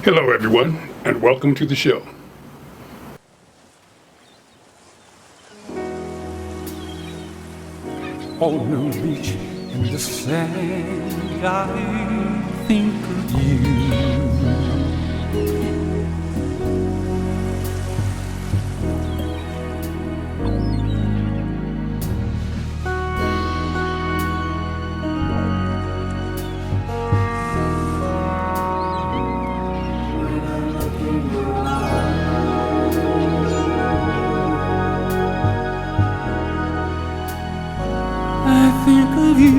Hello everyone, and welcome to the show. On a beach in the sand, I think of you. I think of you.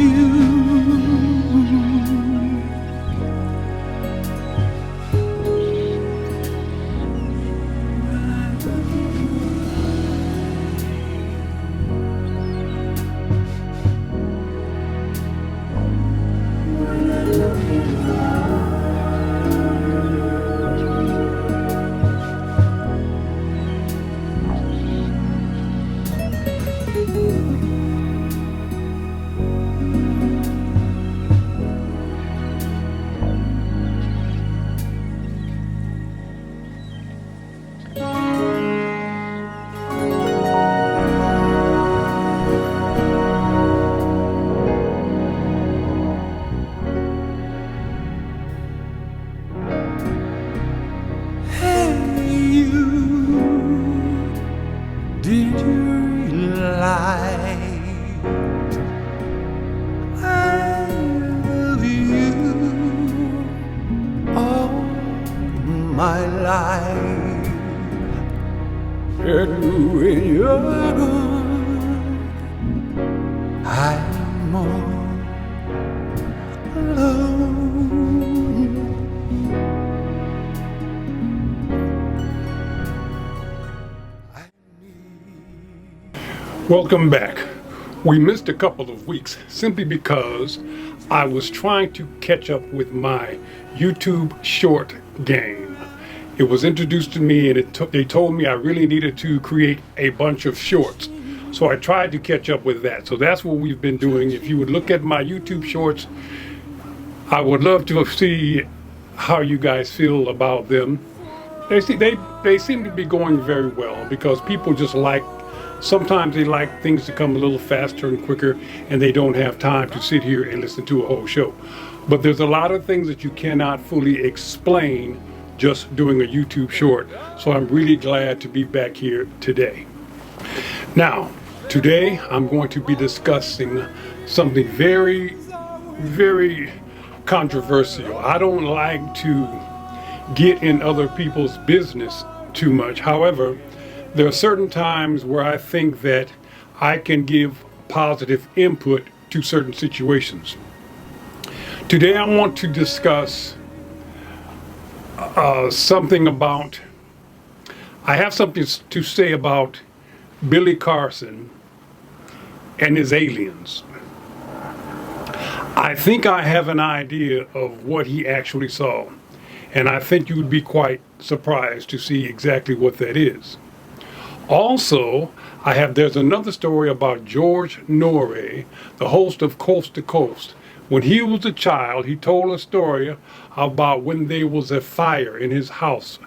Did you realize I love you all my life? And when you're gone, I'm all alone. Welcome back. We missed a couple of weeks simply because I was trying to catch up with my YouTube short game. It was introduced to me and they told me I really needed to create a bunch of shorts. So I tried to catch up with that. So that's what we've been doing. If you would look at my YouTube shorts, I would love to see how you guys feel about them. They seem to be going very well because people just sometimes they like things to come a little faster and quicker, and they don't have time to sit here and listen to a whole show. But there's a lot of things that you cannot fully explain just doing a YouTube short. So I'm really glad to be back here today. Now, today I'm going to be discussing something very, very controversial. I don't like to get in other people's business too much. However, there are certain times where I think that I can give positive input to certain situations. Today I want to discuss something about, I have something to say about Billy Carson and his aliens. I think I have an idea of what he actually saw, and I think you would be quite surprised to see exactly what that is. Also, there's another story about George Norrie, the host of Coast to Coast. When he was a child, he told a story about when there was a fire in his house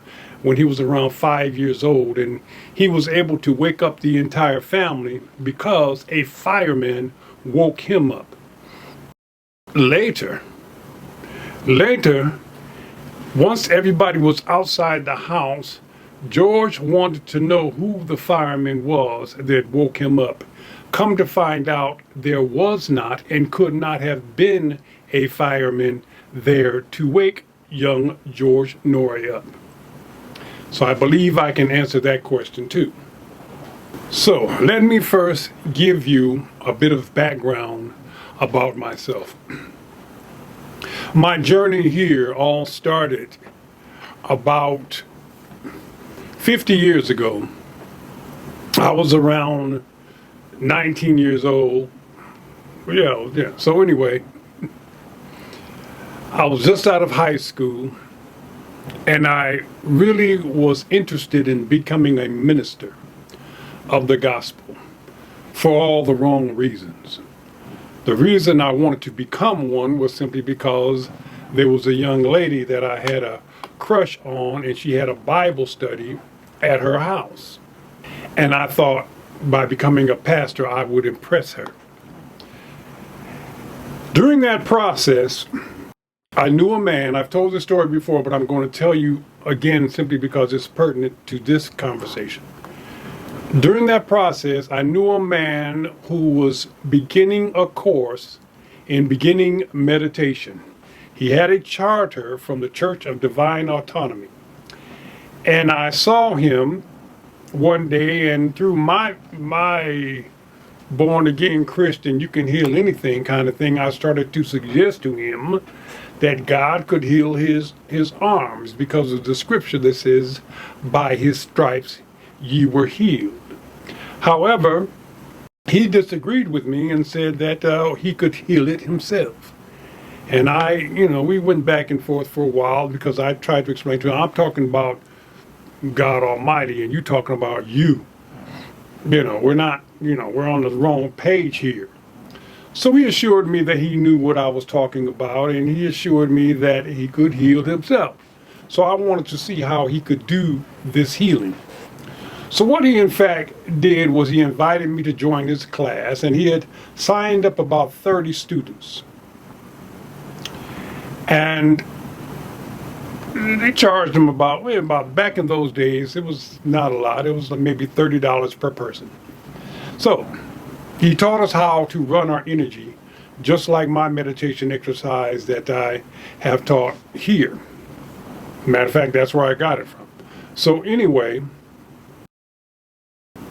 when he was around 5 years old, and he was able to wake up the entire family because a fireman woke him up. Later, once everybody was outside the house, George wanted to know who the fireman was that woke him up. Come to find out, there was not and could not have been a fireman there to wake young George Norrie up. So I believe I can answer that question too. So let me first give you a bit of background about myself. My journey here all started about 50 years ago. I was around 19 years old. Yeah. So anyway, I was just out of high school, and I really was interested in becoming a minister of the gospel for all the wrong reasons. The reason I wanted to become one was simply because there was a young lady that I had a crush on, and she had a Bible study at her house. And I thought by becoming a pastor, I would impress her. During that process, I knew a man. I've told this story before, but I'm going to tell you again simply because it's pertinent to this conversation. During that process, I knew a man who was beginning a course in beginning meditation. He had a charter from the Church of Divine Autonomy. And I saw him one day, and through my born again Christian, you can heal anything kind of thing, I started to suggest to him that God could heal his arms because of the scripture that says, by his stripes ye were healed. However, he disagreed with me and said that he could heal it himself. And we went back and forth for a while because I tried to explain to him, I'm talking about God Almighty and you talking about you. We're not, we're on the wrong page here. So he assured me that he knew what I was talking about, and he assured me that he could heal himself. So I wanted to see how he could do this healing. So what he in fact did was he invited me to join his class, and he had signed up about 30 students. And they charged him about back in those days, it was not a lot. It was maybe $30 per person. So he taught us how to run our energy, just like my meditation exercise that I have taught here. Matter of fact, that's where I got it from. So anyway,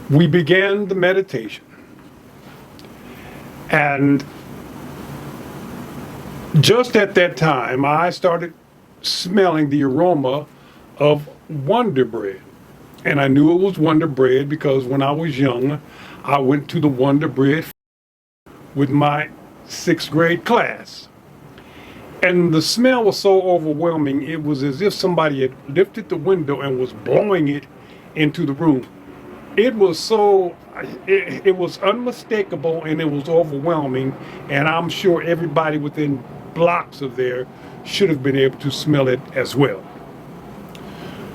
we began the meditation. And just at that time, I started smelling the aroma of Wonder Bread. And I knew it was Wonder Bread because when I was young, I went to the Wonder Bread with my 6th grade class. And the smell was so overwhelming, it was as if somebody had lifted the window and was blowing it into the room. It was it was unmistakable and it was overwhelming, and I'm sure everybody within blocks of there should have been able to smell it as well.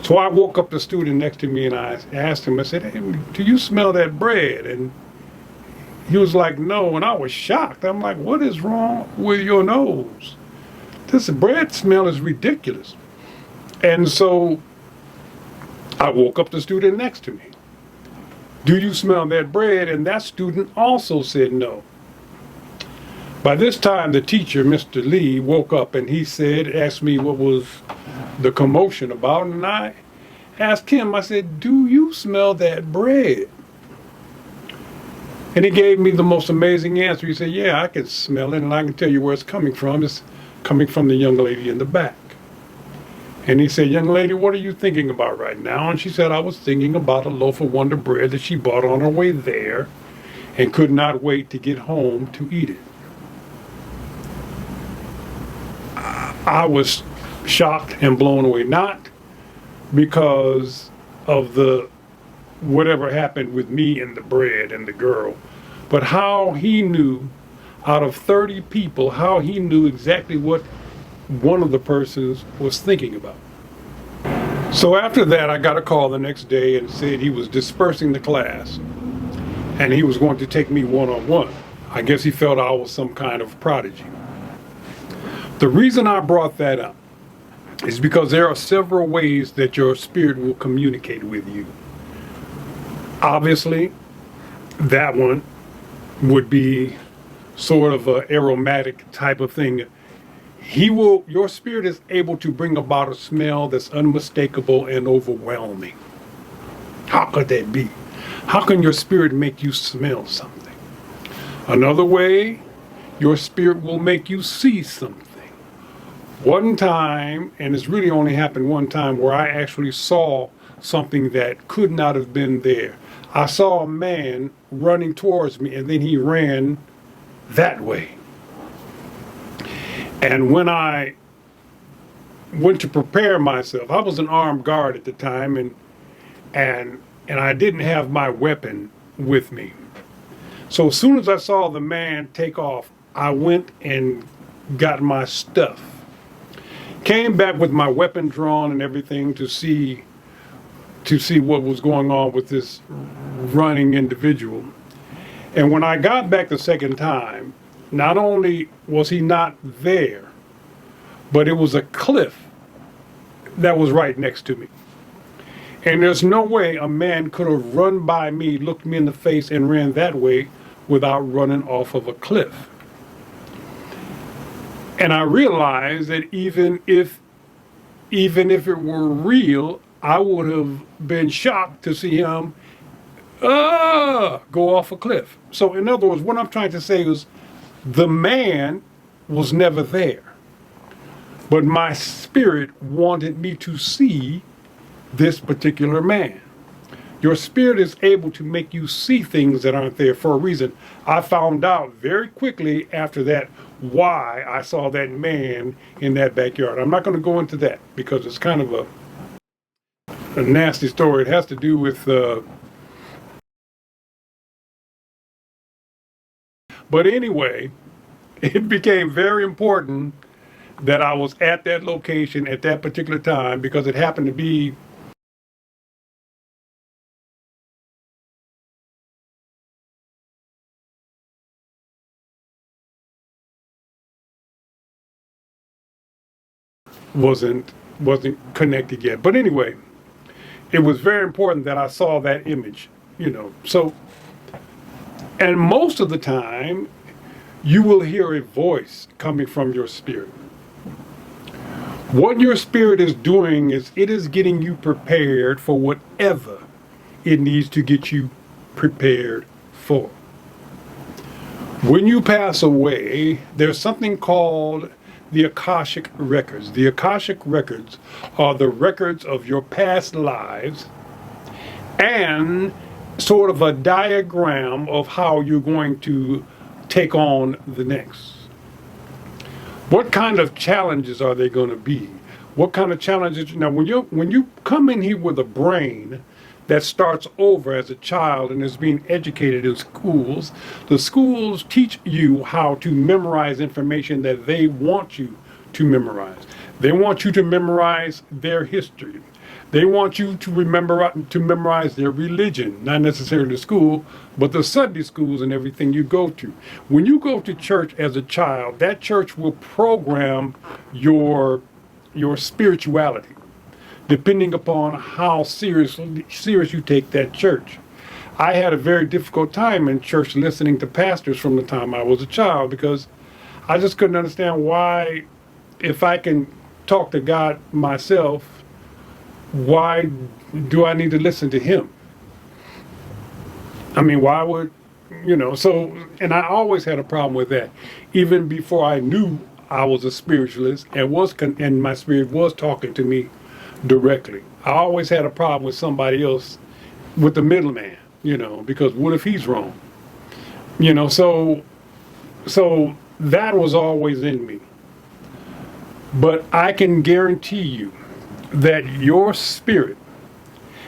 So I woke up the student next to me and I asked him, I said, hey, do you smell that bread? And he was like, no, and I was shocked. I'm like, what is wrong with your nose? This bread smell is ridiculous. And so I woke up the student next to me. Do you smell that bread? And that student also said no. By this time, the teacher, Mr. Lee, woke up and he asked me what was the commotion about. And I asked him, I said, do you smell that bread? And he gave me the most amazing answer. He said, yeah, I can smell it and I can tell you where it's coming from. It's coming from the young lady in the back. And he said, young lady, what are you thinking about right now? And she said, I was thinking about a loaf of Wonder Bread that she bought on her way there and could not wait to get home to eat it. I was shocked and blown away, not because of whatever happened with me and the bread and the girl, but how he knew out of 30 people, how he knew exactly what one of the persons was thinking about. So after that, I got a call the next day and said he was dispersing the class and he was going to take me one-on-one. I guess he felt I was some kind of prodigy. The reason I brought that up is because there are several ways that your spirit will communicate with you. Obviously, that one would be sort of an aromatic type of thing. Your spirit is able to bring about a smell that's unmistakable and overwhelming. How could that be? How can your spirit make you smell something? Another way, your spirit will make you see something. One time, and it's really only happened one time, where I actually saw something that could not have been there. I saw a man running towards me, and then he ran that way. And when I went to prepare myself, I was an armed guard at the time, and I didn't have my weapon with me. So as soon as I saw the man take off, I went and got my stuff. Came back with my weapon drawn and everything to see what was going on with this running individual. And when I got back the second time, not only was he not there, but it was a cliff that was right next to me. And there's no way a man could have run by me, looked me in the face, and ran that way without running off of a cliff. And I realized that even if it were real, I would have been shocked to see him go off a cliff. So in other words, what I'm trying to say is the man was never there. But my spirit wanted me to see this particular man. Your spirit is able to make you see things that aren't there for a reason. I found out very quickly after that why I saw that man in that backyard. I'm not going to go into that because it's kind of a nasty story. It has to do with but anyway, it became very important that I was at that location at that particular time because it happened to be wasn't connected yet. But anyway, it was very important that I saw that image, So, and most of the time, you will hear a voice coming from your spirit. What your spirit is doing is it is getting you prepared for whatever it needs to get you prepared for. When you pass away, there's something called the Akashic Records. The Akashic Records are the records of your past lives and sort of a diagram of how you're going to take on the next. What kind of challenges are they going to be? What kind of challenges? Now, when you come in here with a brain that starts over as a child and is being educated in schools, the schools teach you how to memorize information that they want you to memorize. They want you to memorize their history. They want you to memorize their religion, not necessarily the school, but the Sunday schools and everything you go to. When you go to church as a child, that church will program your spirituality, depending upon how serious you take that church. I had a very difficult time in church listening to pastors from the time I was a child because I just couldn't understand why, if I can talk to God myself, why do I need to listen to him? I mean, why would, so, and I always had a problem with that. Even before I knew I was a spiritualist and my spirit was talking to me directly. I always had a problem with somebody else, with the middleman, because what if he's wrong? So that was always in me. But I can guarantee you that your spirit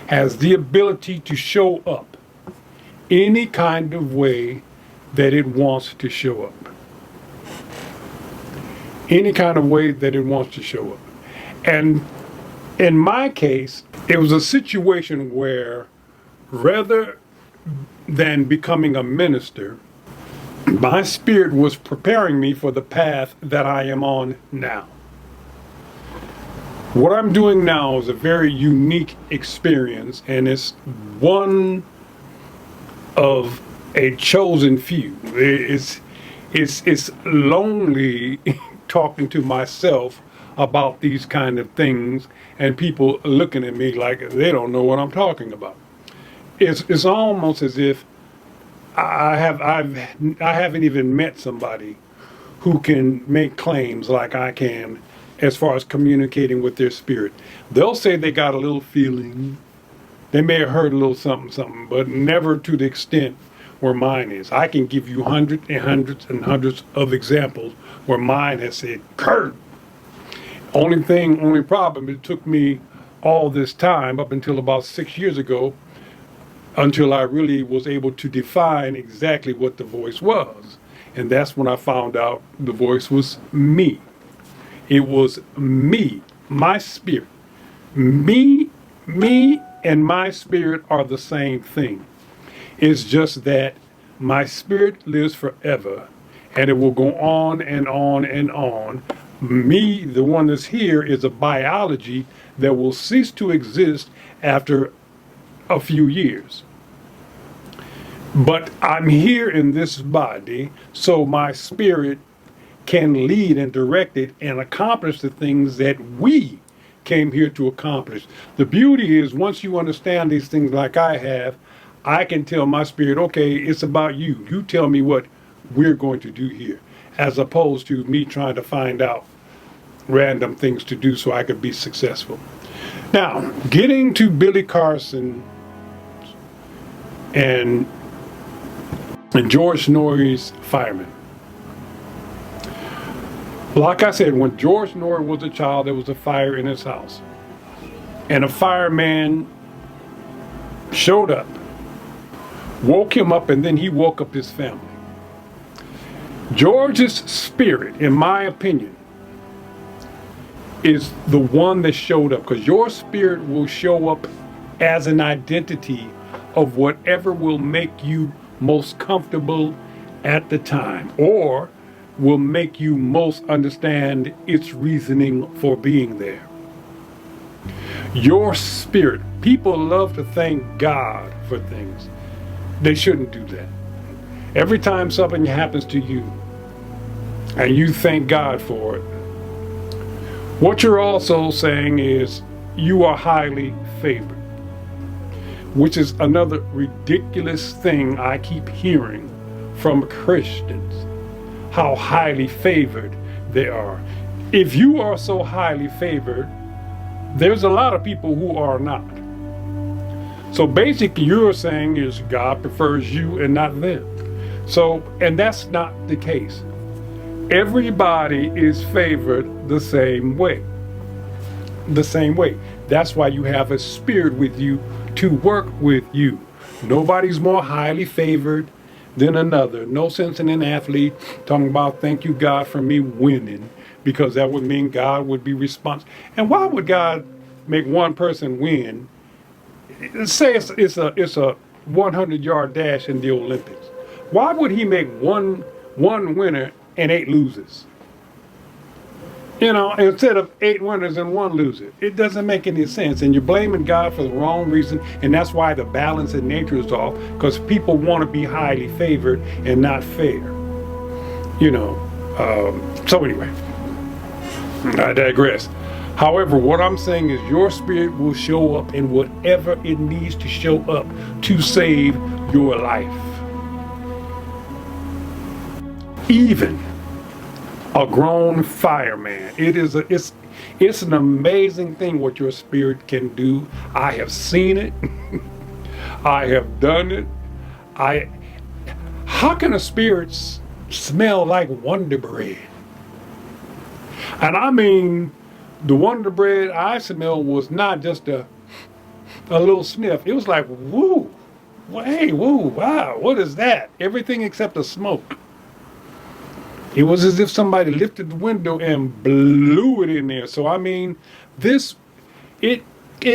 has the ability to show up any kind of way that it wants to show up. Any kind of way that it wants to show up. And in my case, it was a situation where rather than becoming a minister, my spirit was preparing me for the path that I am on now. What I'm doing now is a very unique experience, and it's one of a chosen few. It's lonely talking to myself about these kind of things, and people looking at me like they don't know what I'm talking about. It's almost as if I haven't even met somebody who can make claims like I can as far as communicating with their spirit. They'll say they got a little feeling, they may have heard a little something, but never to the extent where mine is. I can give you hundreds and hundreds and hundreds of examples where mine has said, Curt. Only problem, it took me all this time, up until about 6 years ago, until I really was able to define exactly what the voice was. And that's when I found out the voice was me. It was me, my spirit. Me and my spirit are the same thing. It's just that my spirit lives forever and it will go on and on and on. Me, the one that's here, is a biology that will cease to exist after a few years. But I'm here in this body, so my spirit can lead and direct it and accomplish the things that we came here to accomplish. The beauty is, once you understand these things like I have, I can tell my spirit, okay, it's about you. You tell me what we're going to do here, as opposed to me trying to find out random things to do so I could be successful. Now, getting to Billy Carson and George Norrie's fireman. Like I said, when George Norrie was a child, there was a fire in his house. And a fireman showed up, woke him up, and then he woke up his family. George's spirit, in my opinion, is the one that showed up, because your spirit will show up as an identity of whatever will make you most comfortable at the time, or will make you most understand its reasoning for being there. Your spirit, people love to thank God for things. They shouldn't do that. Every time something happens to you and you thank God for it, what you're also saying is you are highly favored, which is another ridiculous thing I keep hearing from Christians, how highly favored they are. If you are so highly favored, there's a lot of people who are not. So basically you're saying is God prefers you and not them. So, and that's not the case. Everybody is favored the same way. The same way. That's why you have a spirit with you to work with you. Nobody's more highly favored than another. No sense in an athlete talking about thank you God for me winning, because that would mean God would be responsible. And why would God make one person win? Say it's a 100-yard dash in the Olympics. Why would he make one winner and 8 losers? You know, instead of 8 winners and 1 loser. It doesn't make any sense. And you're blaming God for the wrong reason. And that's why the balance in nature is off, because people want to be highly favored and not fair. You know, so anyway, I digress. However, what I'm saying is your spirit will show up in whatever it needs to show up to save your life. Even a grown fireman. It's an amazing thing what your spirit can do. I have seen it. I have done it. How can a spirit smell like Wonder Bread? And I mean, the Wonder Bread I smelled was not just a little sniff. It was like, woo, hey, woo, wow, what is that? Everything except the smoke. It was as if somebody lifted the window and blew it in there. So I mean, it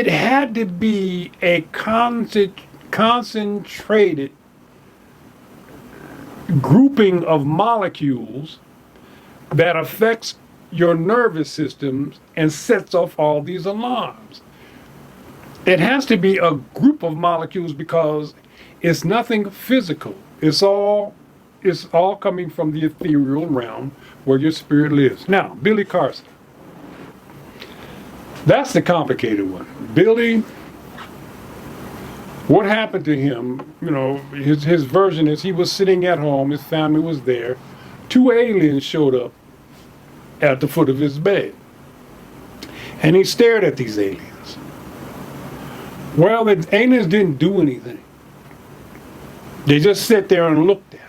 had to be a concentrated grouping of molecules that affects your nervous systems and sets off all these alarms. It has to be a group of molecules because it's nothing physical. It's all coming from the ethereal realm where your spirit lives. Now, Billy Carson. That's the complicated one. Billy, what happened to him, you know, his version is he was sitting at home, his family was there, 2 aliens showed up at the foot of his bed. And he stared at these aliens. Well, the aliens didn't do anything. They just sat there and looked at him.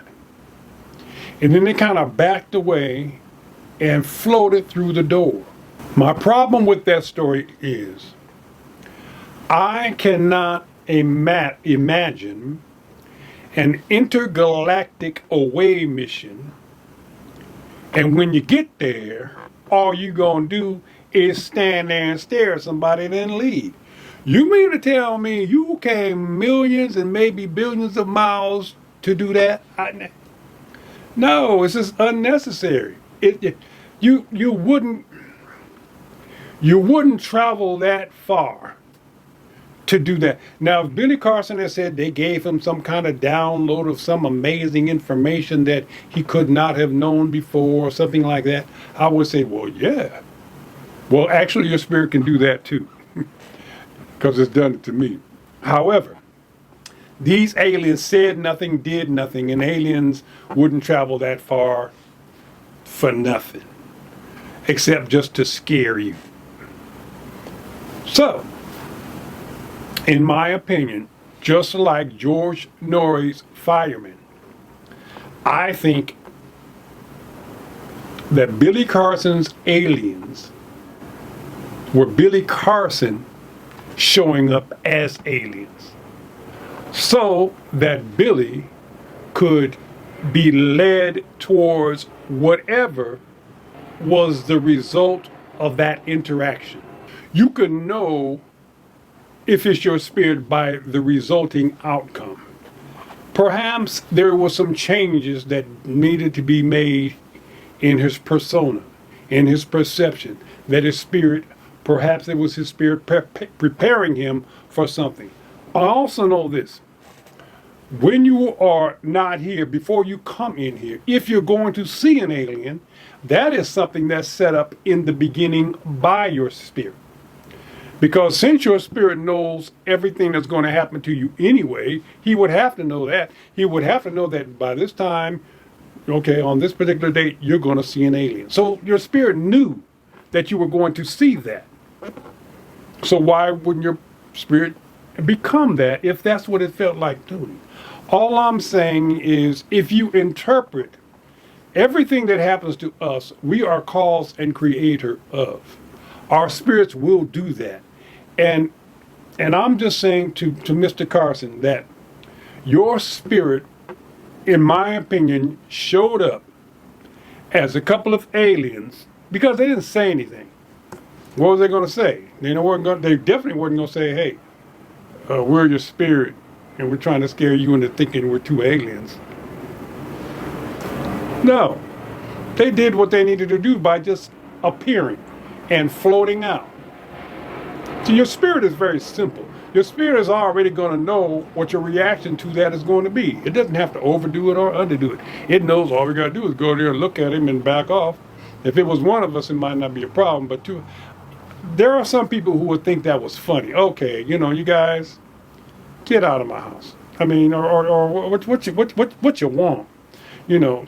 And then they kind of backed away and floated through the door. My problem with that story is I cannot imagine an intergalactic away mission, and when you get there, all you gonna do is stand there and stare at somebody and then leave. You mean to tell me you came millions and maybe billions of miles to do that? No, it's just unnecessary. You wouldn't travel that far to do that. Now, if Billy Carson has said they gave him some kind of download of some amazing information that he could not have known before or something like that, I would say, well, yeah. Well, actually, your spirit can do that too, because it's done it to me. However, these aliens said nothing, did nothing, and aliens wouldn't travel that far for nothing, except just to scare you. So, in my opinion, just like George Norrie's firemen, I think that Billy Carson's aliens were Billy Carson showing up as aliens, so that Billy could be led towards whatever was the result of that interaction. You can know if it's your spirit by the resulting outcome. Perhaps there were some changes that needed to be made in his persona, in his perception, that his spirit, perhaps it was his spirit preparing him for something. I also know this. When you are not here, before you come in here, if you're going to see an alien, that is something that's set up in the beginning by your spirit. Because since your spirit knows everything that's going to happen to you anyway, he would have to know that. He would have to know that by this time, okay, on this particular date, you're going to see an alien. So your spirit knew that you were going to see that. So why wouldn't your spirit become that if that's what it felt like doing? All I'm saying is, if you interpret everything that happens to us, we are cause and creator of. Our spirits will do that. And I'm just saying to Mr. Carson that your spirit, in my opinion, showed up as a couple of aliens because they didn't say anything. What was they going to say? They definitely weren't going to say, hey, we're your spirit and we're trying to scare you into thinking we're two aliens. No. They did what they needed to do by just appearing and floating out. So your spirit is very simple. Your spirit is already going to know what your reaction to that is going to be. It doesn't have to overdo it or underdo it. It knows all we got to do is go there and look at him and back off. If it was one of us, it might not be a problem, but there are some people who would think that was funny. Okay, you guys, get out of my house. I mean, or what you want,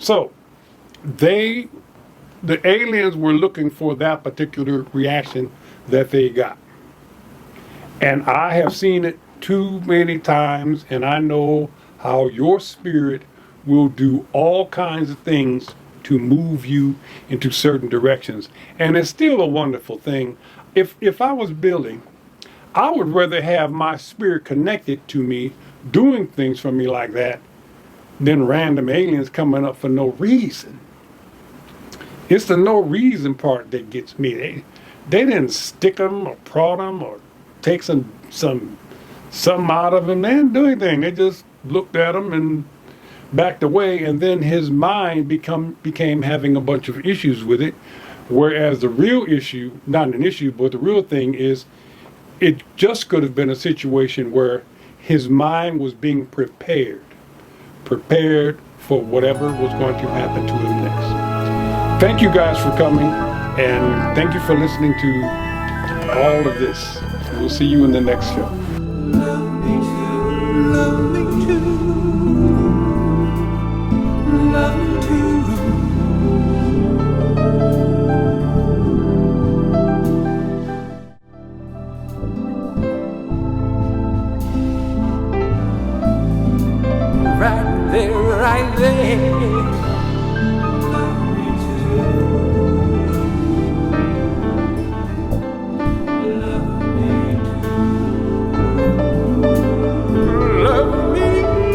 So the aliens were looking for that particular reaction that they got. And I have seen it too many times, and I know how your spirit will do all kinds of things to move you into certain directions. And it's still a wonderful thing. If I was Billy, I would rather have my spirit connected to me, doing things for me like that, than random aliens coming up for no reason. It's the no reason part that gets me. They didn't stick them or prod them or take something out of him. They didn't do anything. They just looked at him and backed away, and then his mind became having a bunch of issues with it. Whereas the real issue, not an issue, but the real thing is, it just could have been a situation where his mind was being prepared for whatever was going to happen to him next. Thank you guys for coming, and thank you for listening to all of this. We'll see you in the next show. Love me too, love me too, love me too. Right there, right there. Love me too. Love me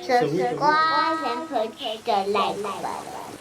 subscribe and push the like button.